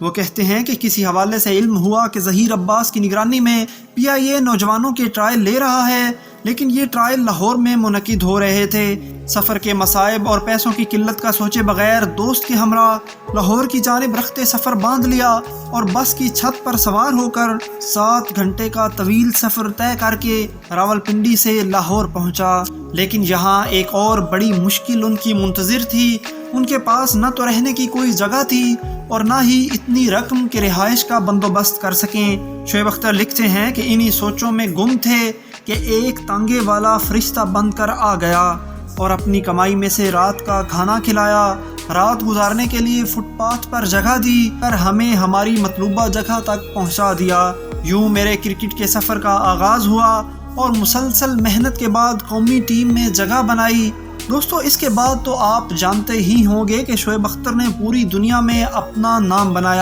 وہ کہتے ہیں کہ کسی حوالے سے علم ہوا کہ ظہیر عباس کی نگرانی میں PIA نوجوانوں کے ٹرائل لے رہا ہے، لیکن یہ ٹرائل لاہور میں منعقد ہو رہے تھے۔ سفر کے مصائب اور پیسوں کی قلت کا سوچے بغیر دوست کے ہمراہ لاہور کی جانب رخت سفر باندھ لیا اور بس کی چھت پر سوار ہو کر 7 گھنٹے کا طویل سفر طے کر کے راولپنڈی سے لاہور پہنچا۔ لیکن یہاں ایک اور بڑی مشکل ان کی منتظر تھی۔ ان کے پاس نہ تو رہنے کی کوئی جگہ تھی اور نہ ہی اتنی رقم کے رہائش کا بندوبست کر سکیں۔ شعیب اختر لکھتے ہیں کہ انہی سوچوں میں گم تھے کہ ایک تانگے والا فرشتہ بن کر آ گیا اور اپنی کمائی میں سے رات کا کھانا کھلایا، رات گزارنے کے لیے فٹ پاتھ پر جگہ دی اور ہمیں ہماری مطلوبہ جگہ تک پہنچا دیا۔ یوں میرے کرکٹ کے سفر کا آغاز ہوا اور مسلسل محنت کے بعد قومی ٹیم میں جگہ بنائی۔ دوستو، اس کے بعد تو آپ جانتے ہی ہوں گے کہ شعیب اختر نے پوری دنیا میں اپنا نام بنایا۔